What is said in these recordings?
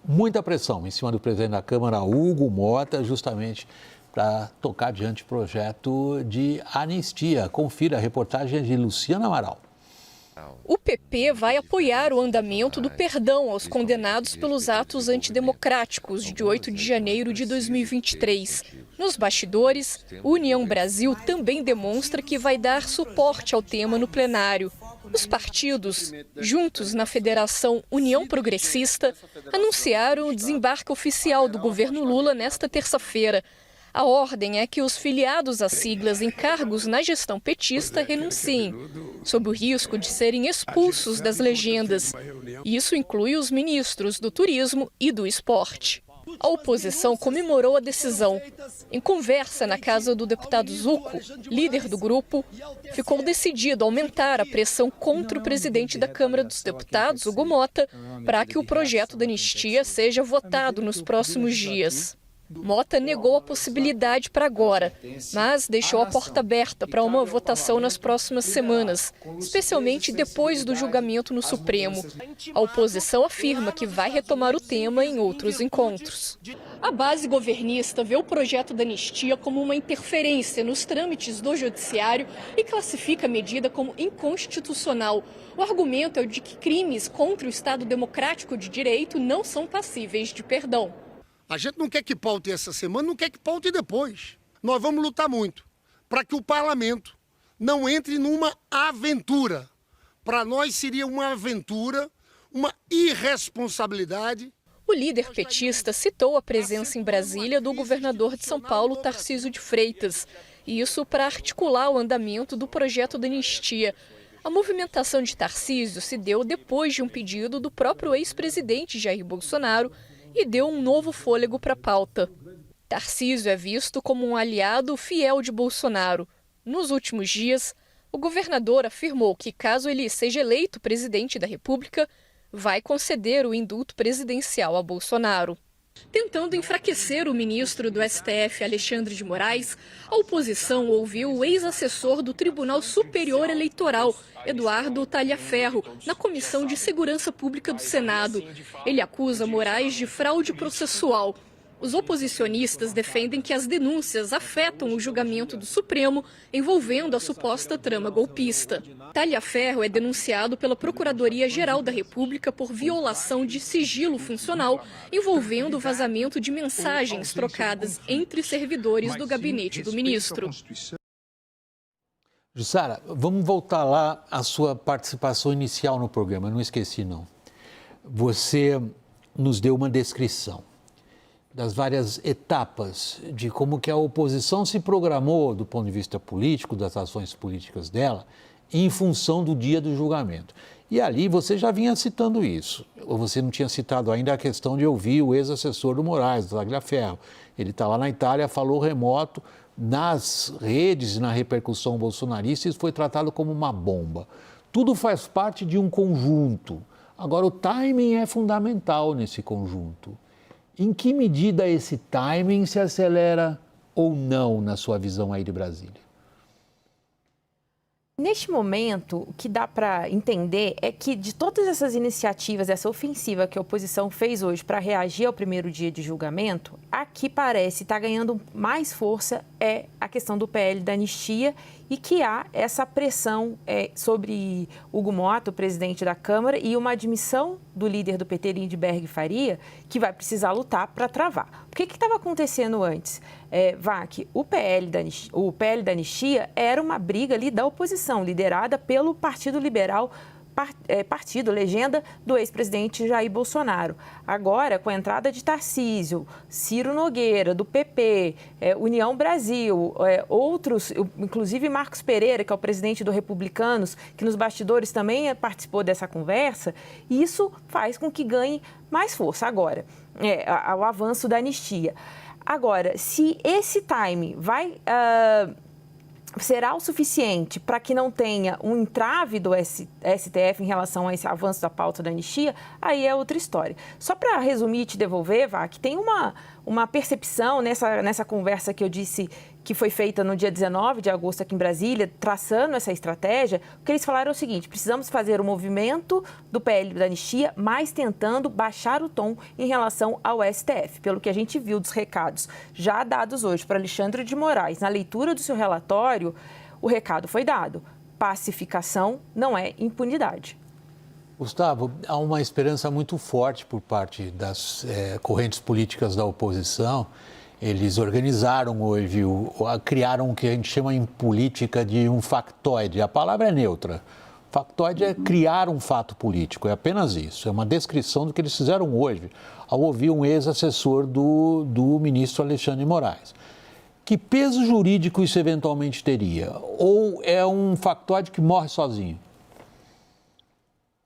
muita pressão em cima do presidente da Câmara, Hugo Mota, justamente para tocar adiante o projeto de anistia. Confira a reportagem de Luciana Amaral. O PP vai apoiar o andamento do perdão aos condenados pelos atos antidemocráticos de 8 de janeiro de 2023. Nos bastidores, o União Brasil também demonstra que vai dar suporte ao tema no plenário. Os partidos, juntos na Federação União Progressista, anunciaram o desembarque oficial do governo Lula nesta terça-feira. A ordem é que os filiados às siglas em cargos na gestão petista renunciem, sob o risco de serem expulsos das legendas. Isso inclui os ministros do Turismo e do Esporte. A oposição comemorou a decisão. Em conversa na casa do deputado Zucco, líder do grupo, ficou decidido aumentar a pressão contra o presidente da Câmara dos Deputados, Hugo Mota, para que o projeto da anistia seja votado nos próximos dias. Mota negou a possibilidade para agora, mas deixou a porta aberta para uma votação nas próximas semanas, especialmente depois do julgamento no Supremo. A oposição afirma que vai retomar o tema em outros encontros. A base governista vê o projeto da anistia como uma interferência nos trâmites do judiciário e classifica a medida como inconstitucional. O argumento é o de que crimes contra o Estado Democrático de Direito não são passíveis de perdão. A gente não quer que paute essa semana, não quer que paute depois. Nós vamos lutar muito para que o parlamento não entre numa aventura. Para nós seria uma aventura, uma irresponsabilidade. O líder petista citou a presença em Brasília do governador de São Paulo, Tarcísio de Freitas. Isso para articular o andamento do projeto da anistia. A movimentação de Tarcísio se deu depois de um pedido do próprio ex-presidente Jair Bolsonaro e deu um novo fôlego para a pauta. Tarcísio é visto como um aliado fiel de Bolsonaro. Nos últimos dias, o governador afirmou que, caso ele seja eleito presidente da República, vai conceder o indulto presidencial a Bolsonaro. Tentando enfraquecer o ministro do STF, Alexandre de Moraes, a oposição ouviu o ex-assessor do Tribunal Superior Eleitoral, Eduardo Talhaferro, na Comissão de Segurança Pública do Senado. Ele acusa Moraes de fraude processual. Os oposicionistas defendem que as denúncias afetam o julgamento do Supremo envolvendo a suposta trama golpista. Talhaferro é denunciado pela Procuradoria-Geral da República por violação de sigilo funcional envolvendo o vazamento de mensagens trocadas entre servidores do gabinete do ministro. Jussara, vamos voltar lá à sua participação inicial no programa, eu não esqueci não. Você nos deu uma descrição das várias etapas de como que a oposição se programou do ponto de vista político, das ações políticas dela, em função do dia do julgamento. E ali você já vinha citando isso, ou você não tinha citado ainda a questão de ouvir o ex-assessor do Moraes, do Tagliaferro. Ele está lá na Itália, falou remoto, nas redes, na repercussão bolsonarista, isso foi tratado como uma bomba. Tudo faz parte de um conjunto. Agora, o timing é fundamental nesse conjunto. Em que medida esse timing se acelera ou não, na sua visão aí de Brasília? Neste momento, o que dá para entender é que de todas essas iniciativas, essa ofensiva que a oposição fez hoje para reagir ao primeiro dia de julgamento, a que parece estar ganhando mais força é a questão do PL da anistia e que há essa pressão sobre Hugo Mota, o presidente da Câmara, e uma admissão do líder do PT, Lindbergh Faria, que vai precisar lutar para travar. O que estava acontecendo antes? Vac, o PL da anistia era uma briga ali da oposição, liderada pelo Partido Liberal, legenda do ex-presidente Jair Bolsonaro. Agora, com a entrada de Tarcísio, Ciro Nogueira, do PP, União Brasil, outros, inclusive Marcos Pereira, que é o presidente do Republicanos, que nos bastidores também participou dessa conversa, isso faz com que ganhe mais força agora, o avanço da anistia. Agora, se esse time será o suficiente para que não tenha um entrave do STF em relação a esse avanço da pauta da anistia, aí é outra história. Só para resumir e te devolver, Vac, tem uma percepção nessa conversa que eu disse que foi feita no dia 19 de agosto aqui em Brasília, traçando essa estratégia, o que eles falaram é o seguinte: precisamos fazer o movimento do PL da anistia, mas tentando baixar o tom em relação ao STF. Pelo que a gente viu dos recados já dados hoje para Alexandre de Moraes, na leitura do seu relatório, o recado foi dado: pacificação não é impunidade. Gustavo, há uma esperança muito forte por parte das correntes políticas da oposição. Eles organizaram hoje, criaram o que a gente chama em política de um factoide. A palavra é neutra. Factoide é criar um fato político, é apenas isso. É uma descrição do que eles fizeram hoje, ao ouvir um ex-assessor do ministro Alexandre de Moraes. Que peso jurídico isso eventualmente teria? Ou é um factoide que morre sozinho?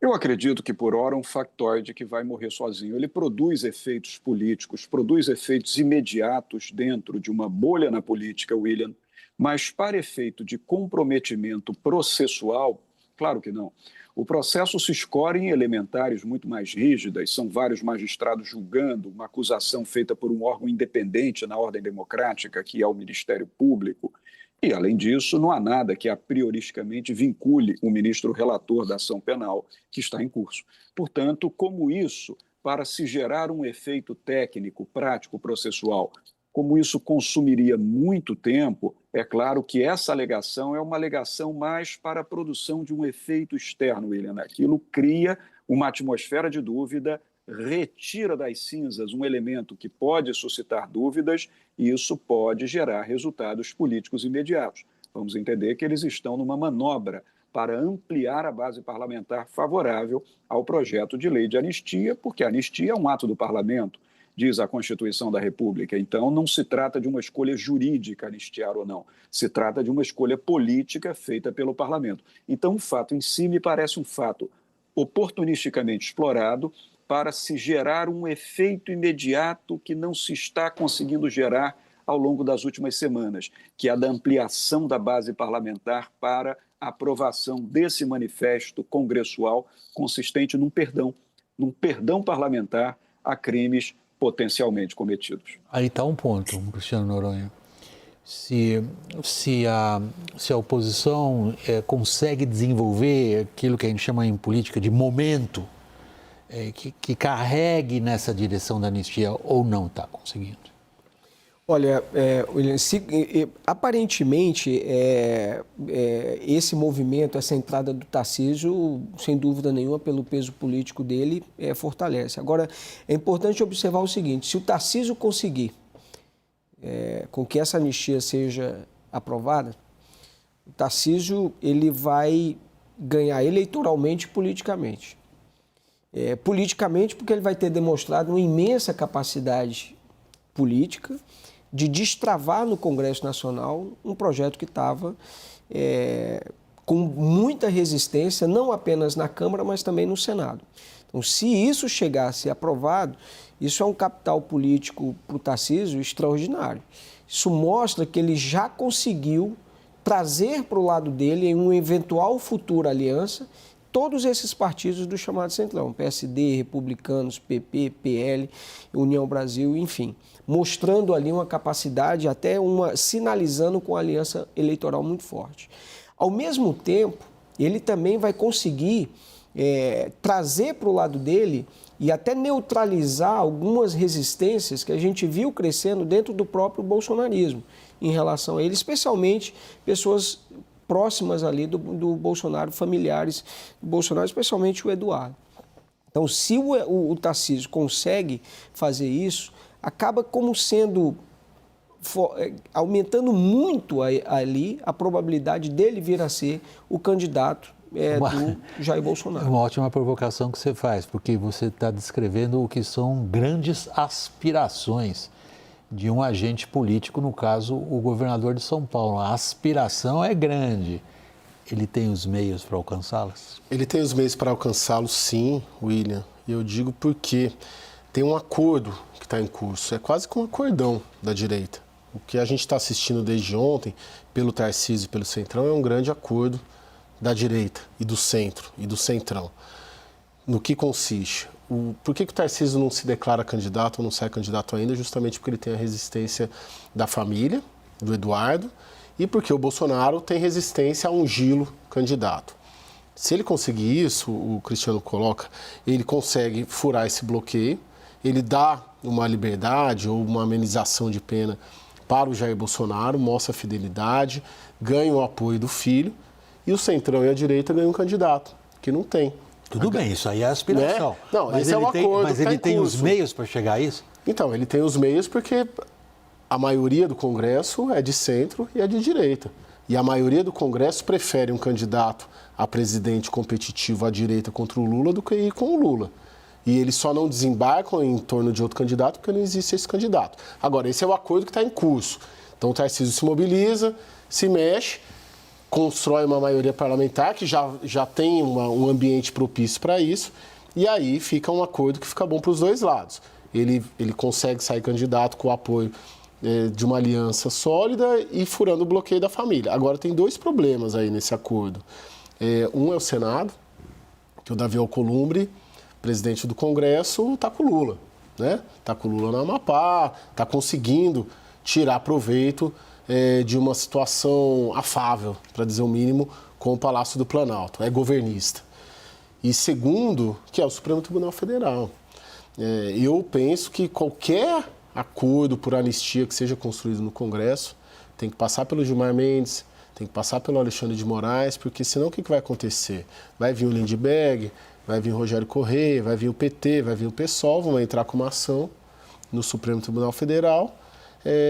Eu acredito que, por hora, um factoide que vai morrer sozinho. Ele produz efeitos políticos, produz efeitos imediatos dentro de uma bolha na política, William, mas para efeito de comprometimento processual, claro que não. O processo se escora em elementares muito mais rígidas, são vários magistrados julgando uma acusação feita por um órgão independente na ordem democrática, que é o Ministério Público. E, além disso, não há nada que a prioristicamente vincule o ministro relator da ação penal que está em curso. Portanto, como isso, para se gerar um efeito técnico, prático, processual, como isso consumiria muito tempo, é claro que essa alegação é uma alegação mais para a produção de um efeito externo, William. Aquilo cria uma atmosfera de dúvida, retira das cinzas um elemento que pode suscitar dúvidas e isso pode gerar resultados políticos imediatos. Vamos entender que eles estão numa manobra para ampliar a base parlamentar favorável ao projeto de lei de anistia, porque a anistia é um ato do parlamento, diz a Constituição da República. Então, não se trata de uma escolha jurídica anistiar ou não, se trata de uma escolha política feita pelo parlamento. Então, o fato em si me parece um fato oportunisticamente explorado para se gerar um efeito imediato que não se está conseguindo gerar ao longo das últimas semanas, que é a da ampliação da base parlamentar para a aprovação desse manifesto congressual consistente num perdão parlamentar a crimes potencialmente cometidos. Aí está um ponto, Cristiano Noronha. Se a oposição consegue desenvolver aquilo que a gente chama em política de momento, que carregue nessa direção da anistia ou não está conseguindo? Olha, William, aparentemente esse movimento, essa entrada do Tarcísio, sem dúvida nenhuma, pelo peso político dele, fortalece. Agora, é importante observar o seguinte: se o Tarcísio conseguir com que essa anistia seja aprovada, o Tarcísio ele vai ganhar eleitoralmente e politicamente. Politicamente, porque ele vai ter demonstrado uma imensa capacidade política de destravar no Congresso Nacional um projeto que estava com muita resistência, não apenas na Câmara, mas também no Senado. Então, se isso chegar a ser aprovado, isso é um capital político para o Tarcísio extraordinário. Isso mostra que ele já conseguiu trazer para o lado dele, em uma eventual futura aliança, todos esses partidos do chamado Centrão, PSD, Republicanos, PP, PL, União Brasil, enfim, mostrando ali uma capacidade, até sinalizando com uma aliança eleitoral muito forte. Ao mesmo tempo, ele também vai conseguir trazer para o lado dele e até neutralizar algumas resistências que a gente viu crescendo dentro do próprio bolsonarismo em relação a ele, especialmente pessoas próximas ali do Bolsonaro, familiares do Bolsonaro, especialmente o Eduardo. Então, se o Tarcísio consegue fazer isso, acaba como sendo, aumentando muito ali a probabilidade dele vir a ser o candidato do Jair Bolsonaro. É uma ótima provocação que você faz, porque você está descrevendo o que são grandes aspirações de um agente político, no caso, o governador de São Paulo. A aspiração é grande. Ele tem os meios para alcançá-las? Ele tem os meios para alcançá-los, sim, William. E eu digo porque tem um acordo que está em curso. É quase que um acordão da direita. O que a gente está assistindo desde ontem, pelo Tarcísio e pelo Centrão, é um grande acordo da direita e do centro e do centrão. No que consiste? Por que o Tarcísio não se declara candidato ou não sai candidato ainda? Justamente porque ele tem a resistência da família, do Eduardo e porque o Bolsonaro tem resistência a ungí-lo candidato. Se ele conseguir isso, o Cristiano coloca, ele consegue furar esse bloqueio, ele dá uma liberdade ou uma amenização de pena para o Jair Bolsonaro, mostra fidelidade, ganha o apoio do filho e o Centrão e a direita ganham um candidato, que não tem. Tudo bem, isso aí é aspiração. Né? Não, esse é o acordo. Mas ele tem os meios para chegar a isso? Então, ele tem os meios porque a maioria do Congresso é de centro e é de direita. E a maioria do Congresso prefere um candidato a presidente competitivo à direita contra o Lula do que ir com o Lula. E eles só não desembarcam em torno de outro candidato porque não existe esse candidato. Agora, esse é o acordo que está em curso. Então, o Tarcísio se mobiliza, se mexe, constrói uma maioria parlamentar que já tem um ambiente propício para isso, e aí fica um acordo que fica bom para os dois lados. Ele consegue sair candidato com o apoio de uma aliança sólida e furando o bloqueio da família. Agora, tem dois problemas aí nesse acordo. Um é o Senado, que o Davi Alcolumbre, presidente do Congresso, está com o Lula, né? Está com o Lula no Amapá, está conseguindo tirar proveito de uma situação afável, para dizer o mínimo, com o Palácio do Planalto, é governista. E segundo, que é o Supremo Tribunal Federal. Eu penso que qualquer acordo por anistia que seja construído no Congresso tem que passar pelo Gilmar Mendes, tem que passar pelo Alexandre de Moraes, porque senão o que vai acontecer? Vai vir o Lindbergh, vai vir o Rogério Correia, vai vir o PT, vai vir o PSOL, vão entrar com uma ação no Supremo Tribunal Federal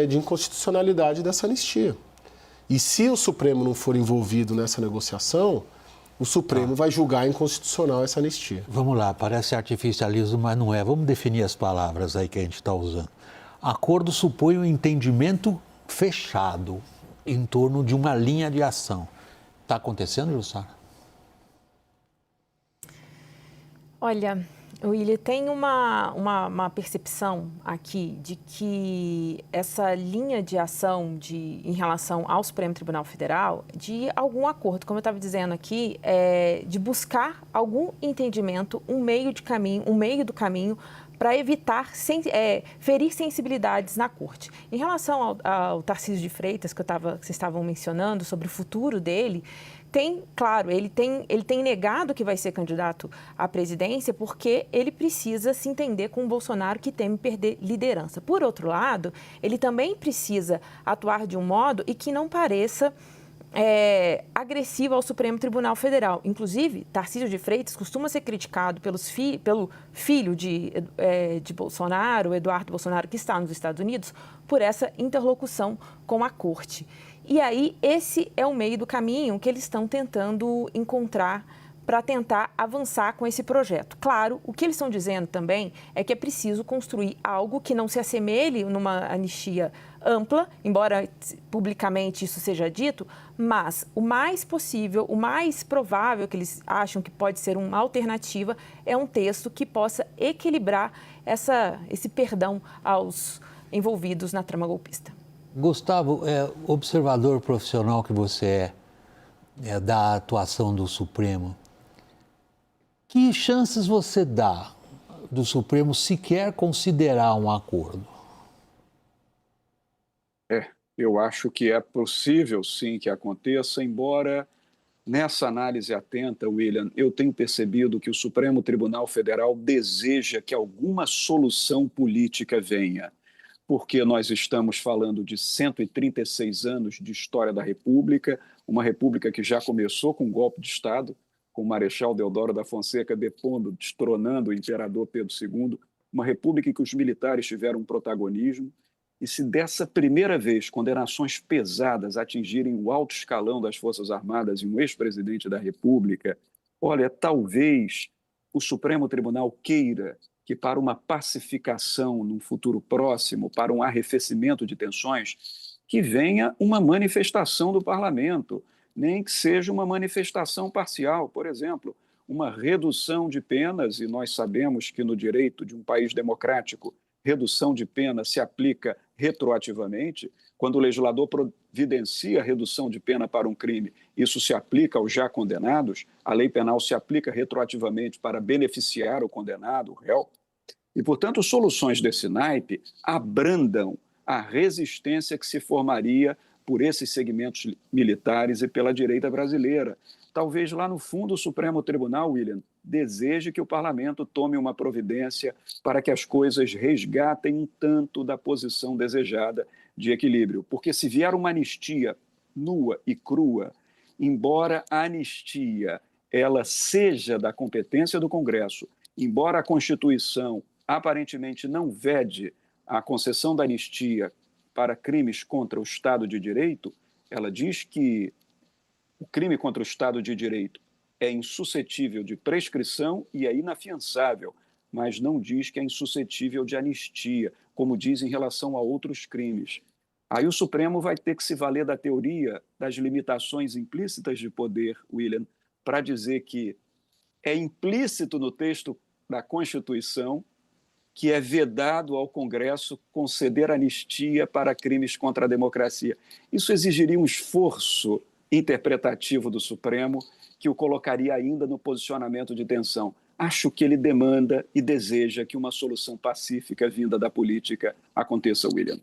de inconstitucionalidade dessa anistia. E se o Supremo não for envolvido nessa negociação, o Supremo vai julgar inconstitucional essa anistia. Vamos lá, parece artificialismo, mas não é. Vamos definir as palavras aí que a gente está usando. Acordo supõe um entendimento fechado em torno de uma linha de ação. Está acontecendo, Jussara? Olha, William, tem uma percepção aqui de que essa linha de ação em relação ao Supremo Tribunal Federal, de algum acordo, como eu estava dizendo aqui, de buscar algum entendimento, um meio do caminho para evitar ferir sensibilidades na corte. Em relação ao Tarcísio de Freitas, que vocês estavam mencionando, sobre o futuro dele, claro, ele tem negado que vai ser candidato à presidência porque ele precisa se entender com o Bolsonaro, que teme perder liderança. Por outro lado, ele também precisa atuar de um modo e que não pareça agressivo ao Supremo Tribunal Federal. Inclusive, Tarcísio de Freitas costuma ser criticado pelo filho de Bolsonaro, Eduardo Bolsonaro, que está nos Estados Unidos, por essa interlocução com a corte. E aí, esse é o meio do caminho que eles estão tentando encontrar para tentar avançar com esse projeto. Claro, o que eles estão dizendo também é que é preciso construir algo que não se assemelhe numa anistia ampla, embora publicamente isso seja dito, mas o mais possível, o mais provável que eles acham que pode ser uma alternativa é um texto que possa equilibrar esse perdão aos envolvidos na trama golpista. Gustavo, observador profissional que você da atuação do Supremo, que chances você dá do Supremo sequer considerar um acordo? Eu acho que é possível, sim, que aconteça, embora nessa análise atenta, William, eu tenho percebido que o Supremo Tribunal Federal deseja que alguma solução política venha, porque nós estamos falando de 136 anos de história da República, uma república que já começou com um golpe de Estado, com o Marechal Deodoro da Fonseca depondo, destronando o imperador Pedro II, uma república em que os militares tiveram um protagonismo, e se dessa primeira vez condenações pesadas atingirem o alto escalão das Forças Armadas e um ex-presidente da República, olha, talvez o Supremo Tribunal queira que para uma pacificação num futuro próximo, para um arrefecimento de tensões, que venha uma manifestação do parlamento, nem que seja uma manifestação parcial, por exemplo, uma redução de penas, e nós sabemos que no direito de um país democrático, redução de pena se aplica retroativamente. Quando o legislador providencia a redução de pena para um crime, isso se aplica aos já condenados, a lei penal se aplica retroativamente para beneficiar o condenado, o réu. E, portanto, soluções desse naipe abrandam a resistência que se formaria por esses segmentos militares e pela direita brasileira. Talvez lá no fundo o Supremo Tribunal, William, deseje que o parlamento tome uma providência para que as coisas resgatem um tanto da posição desejada de equilíbrio. Porque se vier uma anistia nua e crua, embora a anistia ela seja da competência do Congresso, embora a Constituição aparentemente não vede a concessão da anistia para crimes contra o Estado de Direito, ela diz que o crime contra o Estado de Direito é insuscetível de prescrição e é inafiançável, mas não diz que é insuscetível de anistia, como diz em relação a outros crimes. Aí o Supremo vai ter que se valer da teoria das limitações implícitas de poder, William, para dizer que é implícito no texto da Constituição que é vedado ao Congresso conceder anistia para crimes contra a democracia. Isso exigiria um esforço interpretativo do Supremo que o colocaria ainda no posicionamento de tensão. Acho que ele demanda e deseja que uma solução pacífica vinda da política aconteça, William.